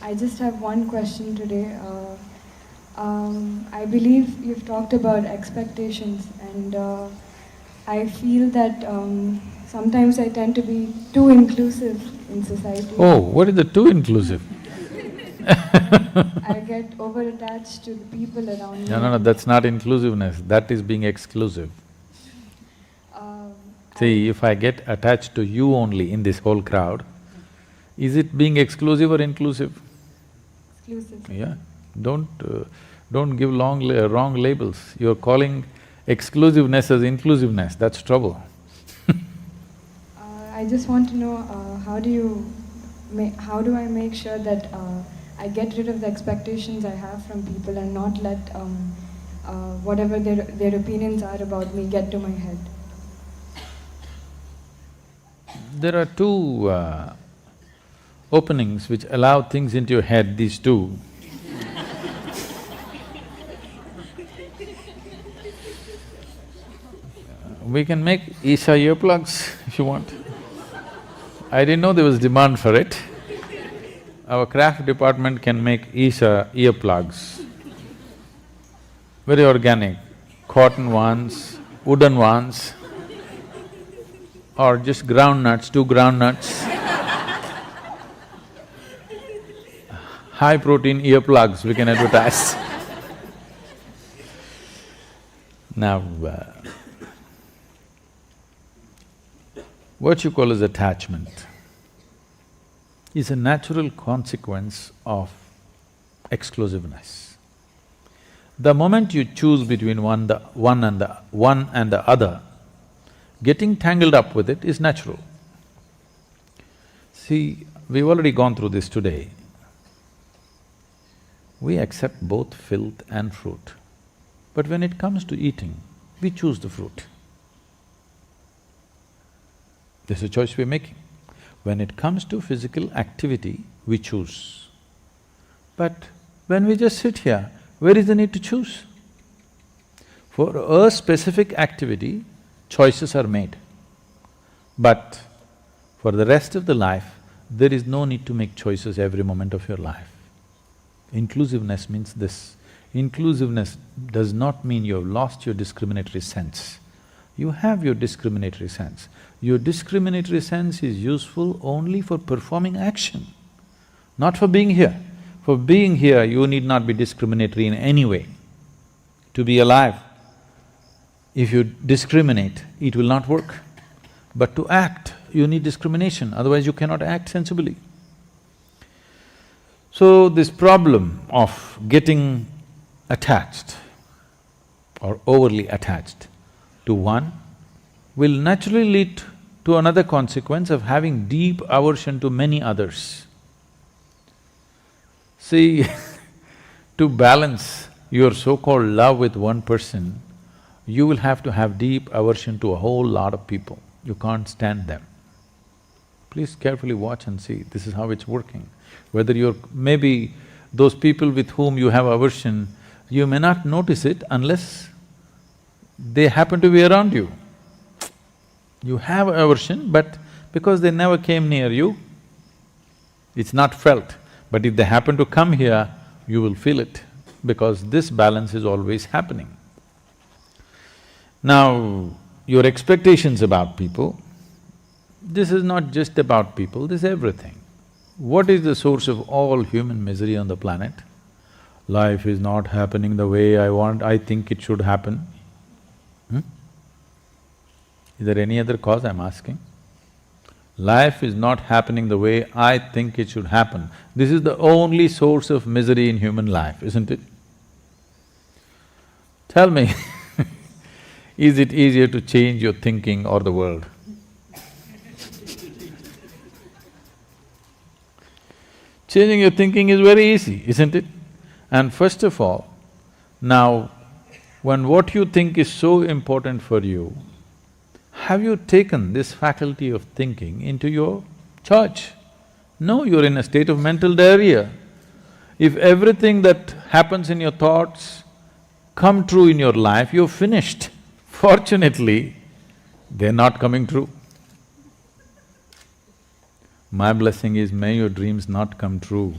I just have one question today. I believe you've talked about expectations, and I feel that sometimes I tend to be too inclusive in society. Oh, what is the too inclusive? I get over-attached to the people around me. No, that's not inclusiveness, that is being exclusive. See, if I get attached to you only in this whole crowd, is it being exclusive or inclusive? Exclusive. Yeah, don't give wrong labels. You're calling exclusiveness as inclusiveness, that's trouble. I just want to know how do I make sure that I get rid of the expectations I have from people and not let whatever their opinions are about me get to my head? There are two openings which allow things into your head, these two. We can make Isha earplugs if you want. I didn't know there was demand for it. Our craft department can make Isha earplugs. Very organic, cotton ones, wooden ones, or just groundnuts, 2 groundnuts. High protein earplugs we can advertise. Now, what you call as attachment is a natural consequence of exclusiveness. The moment you choose between one and the other, getting tangled up with it is natural. See, we've already gone through this today. We accept both filth and fruit, but when it comes to eating, we choose the fruit. This is a choice we're making. When it comes to physical activity, we choose. But when we just sit here, where is the need to choose? For a specific activity, choices are made. But for the rest of the life, there is no need to make choices every moment of your life. Inclusiveness means this. Inclusiveness does not mean you have lost your discriminatory sense. You have your discriminatory sense. Your discriminatory sense is useful only for performing action, not for being here. For being here, you need not be discriminatory in any way. To be alive, if you discriminate, it will not work. But to act, you need discrimination, otherwise you cannot act sensibly. So this problem of getting attached or overly attached to one will naturally lead to another consequence of having deep aversion to many others. See, to balance your so-called love with one person, you will have to have deep aversion to a whole lot of people. You can't stand them. Please carefully watch and see, this is how it's working. Whether you're… maybe those people with whom you have aversion, you may not notice it unless they happen to be around you. You have aversion, but because they never came near you, it's not felt. But if they happen to come here, you will feel it, because this balance is always happening. Now, your expectations about people, this is not just about people, this is everything. What is the source of all human misery on the planet? Life is not happening the way I think it should happen. Is there any other cause I'm asking? Life is not happening the way I think it should happen. This is the only source of misery in human life, isn't it? Tell me, is it easier to change your thinking or the world? Changing your thinking is very easy, isn't it? And first of all, now, when what you think is so important for you, have you taken this faculty of thinking into your church? No, you're in a state of mental diarrhea. If everything that happens in your thoughts come true in your life, you're finished. Fortunately, they're not coming true. My blessing is, may your dreams not come true.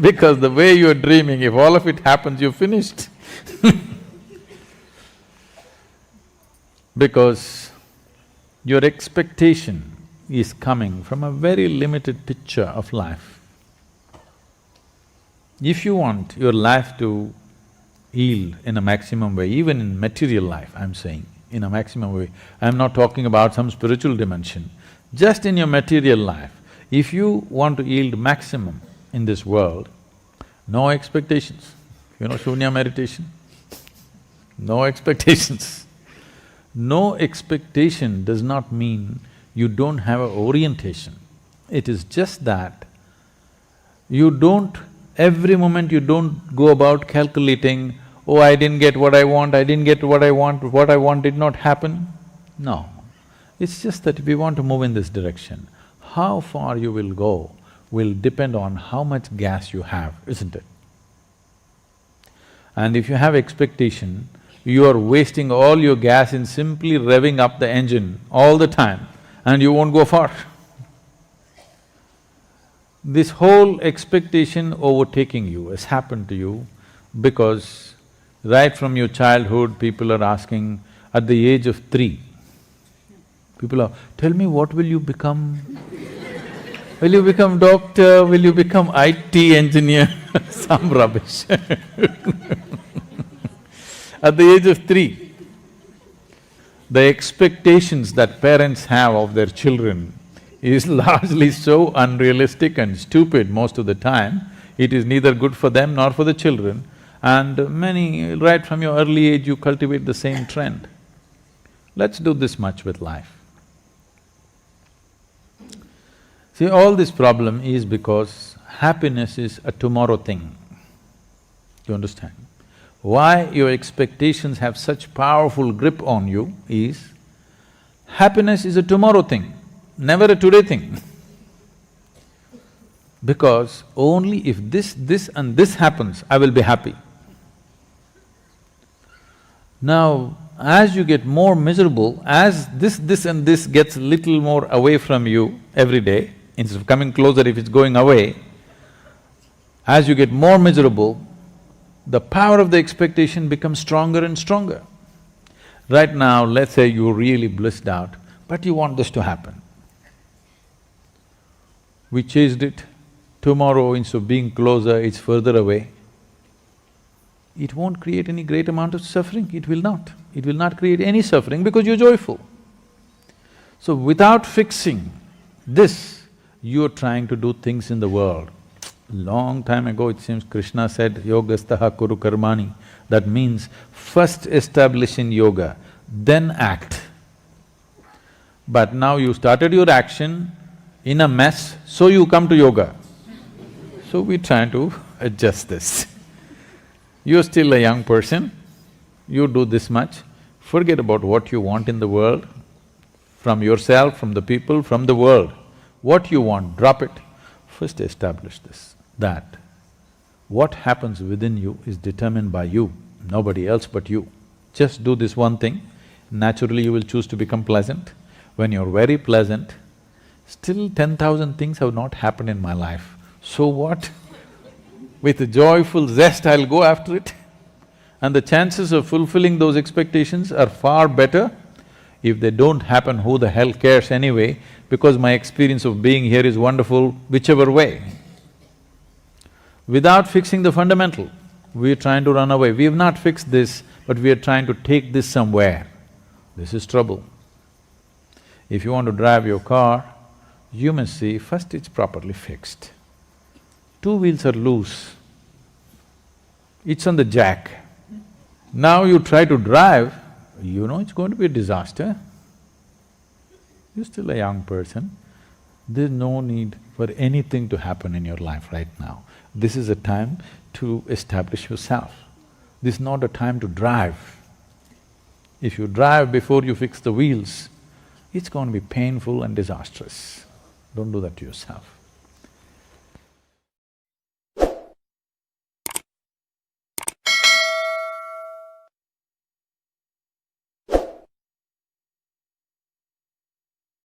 Because the way you're dreaming, if all of it happens, you're finished. Because your expectation is coming from a very limited picture of life. If you want your life to yield in a maximum way, even in material life, I'm saying, in a maximum way, I'm not talking about some spiritual dimension, just in your material life, if you want to yield maximum in this world, no expectations. You know Shunya meditation? No expectations. No expectation does not mean you don't have an orientation. It is just that you don't… every moment you don't go about calculating, oh, I didn't get what I want, I didn't get what I want did not happen. No, it's just that if you want to move in this direction, how far you will go will depend on how much gas you have, isn't it? And if you have expectation, you are wasting all your gas in simply revving up the engine all the time and you won't go far. This whole expectation overtaking you has happened to you because right from your childhood, people are asking, at the age of 3, people are, tell me what will you become? Will you become doctor? Will you become IT engineer? Some rubbish. At the age of 3, the expectations that parents have of their children is largely so unrealistic and stupid most of the time. It is neither good for them nor for the children, and many… right from your early age you cultivate the same trend. Let's do this much with life. See, all this problem is because happiness is a tomorrow thing. You understand? Why your expectations have such powerful grip on you is, happiness is a tomorrow thing, never a today thing. Because only if this and this happens, I will be happy. Now, as you get more miserable, as this and this gets little more away from you every day, instead of coming closer if it's going away, as you get more miserable, the power of the expectation becomes stronger and stronger. Right now, let's say you're really blissed out, but you want this to happen. We chased it, tomorrow instead of being closer, it's further away. It won't create any great amount of suffering, it will not. It will not create any suffering because you're joyful. So without fixing this, you're trying to do things in the world. Long time ago, it seems Krishna said, yogastaha kuru karmani. That means first establish in yoga, then act. But now you started your action in a mess, so you come to yoga. So we're trying to adjust this. You're still a young person, you do this much, forget about what you want in the world, from yourself, from the people, from the world. What you want, drop it. First establish this, that what happens within you is determined by you, nobody else but you. Just do this one thing, naturally you will choose to become pleasant. When you're very pleasant, still 10,000 things have not happened in my life. So what? With a joyful zest, I'll go after it. And the chances of fulfilling those expectations are far better. If they don't happen, who the hell cares anyway, because my experience of being here is wonderful whichever way. Without fixing the fundamental, we're trying to run away. We have not fixed this, but we are trying to take this somewhere. This is trouble. If you want to drive your car, you must see first it's properly fixed. 2 wheels are loose, it's on the jack. Now you try to drive, you know it's going to be a disaster. You're still a young person, there's no need for anything to happen in your life right now. This is a time to establish yourself. This is not a time to drive. If you drive before you fix the wheels, it's going to be painful and disastrous. Don't do that to yourself.